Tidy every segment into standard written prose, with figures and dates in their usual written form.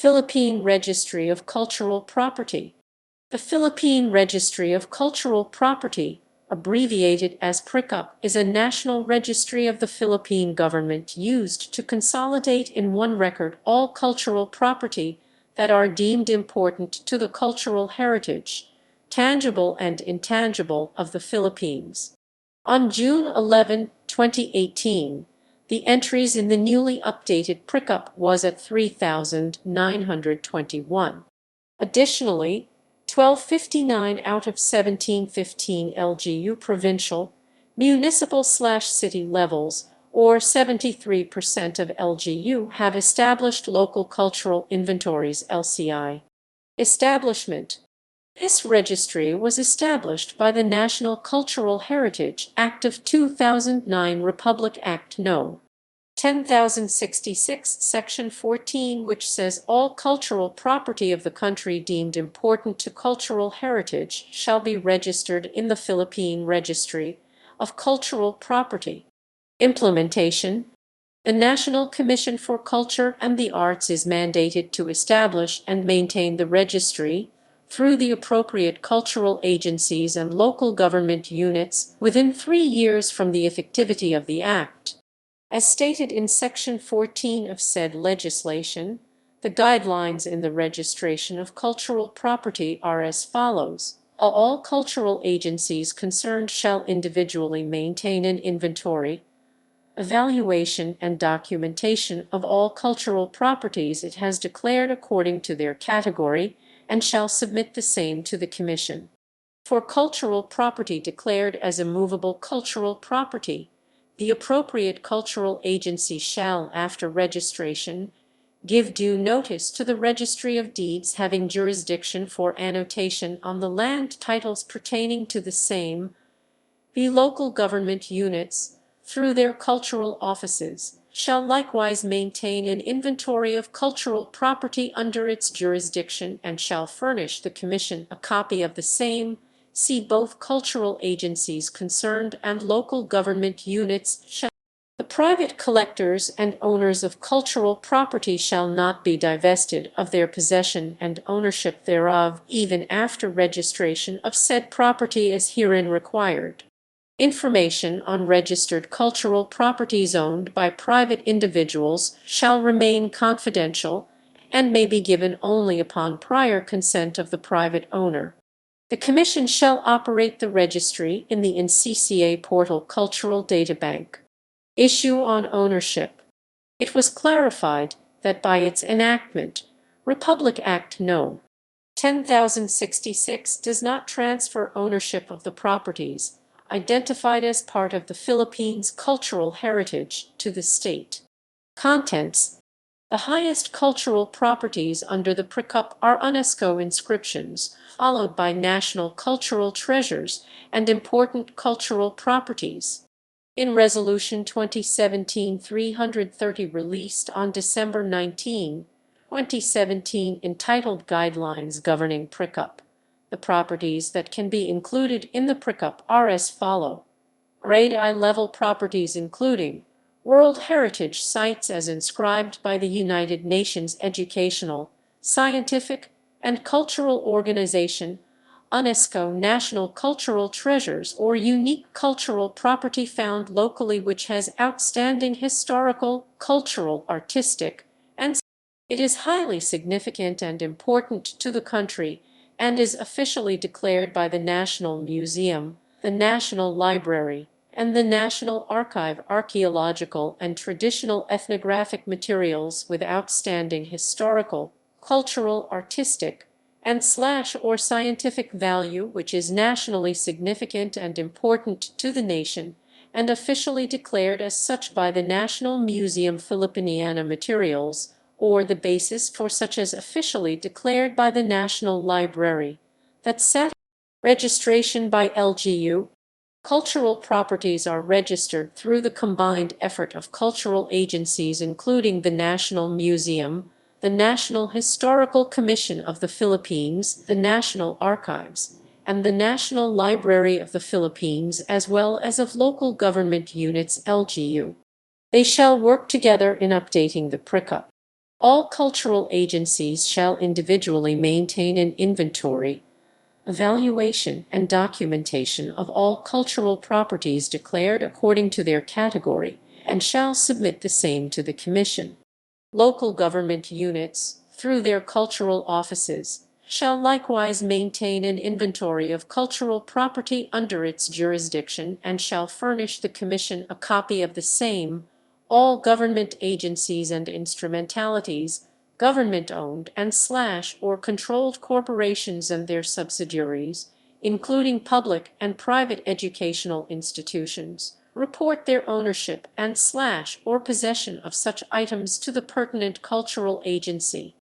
Philippine Registry of Cultural Property. The Philippine Registry of Cultural Property, abbreviated as PRECUP, is a national registry of the Philippine government used to consolidate in one record all cultural property that are deemed important to the cultural heritage, tangible and intangible, of the Philippines. On June 11, 2018, the entries in the newly updated PRECUP was at 3,921. Additionally, 1259 out of 1715 LGU provincial, municipal/city levels, or 73% of LGU, have established local cultural inventories (LCI). Establishment. This registry was established by the National Cultural Heritage Act of 2009, Republic Act No. 10,066, Section 14, which says all cultural property of the country deemed important to cultural heritage shall be registered in the Philippine Registry of Cultural Property. Implementation. The National Commission for Culture and the Arts is mandated to establish and maintain the registry through the appropriate cultural agencies and local government units within 3 years from the effectivity of the Act. As stated in Section 14 of said legislation, the guidelines in the registration of cultural property are as follows. All cultural agencies concerned shall individually maintain an inventory, evaluation, and documentation of all cultural properties it has declared according to their category, and shall submit the same to the Commission. For cultural property declared as a movable cultural property, the appropriate cultural agency shall, after registration, give due notice to the Registry of Deeds having jurisdiction for annotation on the land titles pertaining to the same. The local government units, through their cultural offices, shall likewise maintain an inventory of cultural property under its jurisdiction and shall furnish the Commission a copy of the same. See both cultural agencies concerned and local government units shall. The private collectors and owners of cultural property shall not be divested of their possession and ownership thereof, even after registration of said property as herein required. Information on registered cultural properties owned by private individuals shall remain confidential and may be given only upon prior consent of the private owner. The Commission shall operate the registry in the NCCA portal Cultural Data Bank. Issue on ownership. It was clarified that by its enactment, Republic Act No. 10,066 does not transfer ownership of the properties identified as part of the Philippines' cultural heritage to the state. Contents. The highest cultural properties under the PRECUP are UNESCO inscriptions, followed by national cultural treasures and important cultural properties. In Resolution 2017-330 released on December 19, 2017, entitled Guidelines Governing PRECUP, the properties that can be included in the PRECUP are as follow. Grade I level properties including World Heritage Sites as inscribed by the United Nations Educational, Scientific, and Cultural Organization, UNESCO National Cultural Treasures or unique cultural property found locally which has outstanding historical, cultural, artistic, and it is highly significant and important to the country and is officially declared by the National Museum, the National Library, and the National Archive archaeological and traditional ethnographic materials with outstanding historical, cultural, artistic, and/or scientific value which is nationally significant and important to the nation, and officially declared as such by the National Museum Filipiniana Materials, or the basis for such as officially declared by the National Library. Registration by LGU. Cultural properties are registered through the combined effort of cultural agencies including the National Museum, the National Historical Commission of the Philippines, the National Archives, and the National Library of the Philippines, as well as of local government units (LGU). They shall work together in updating the PRECUP. All cultural agencies shall individually maintain an inventory, evaluation, and documentation of all cultural properties declared according to their category, and shall submit the same to the Commission. Local government units, through their cultural offices, shall likewise maintain an inventory of cultural property under its jurisdiction and shall furnish the Commission a copy of the same. All government agencies and instrumentalities, government-owned and or controlled corporations and their subsidiaries, including public and private educational institutions, report their ownership and or possession of such items to the pertinent cultural agency.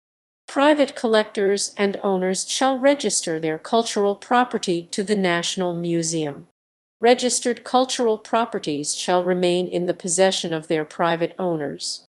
Private collectors and owners shall register their cultural property to the National Museum. Registered cultural properties shall remain in the possession of their private owners.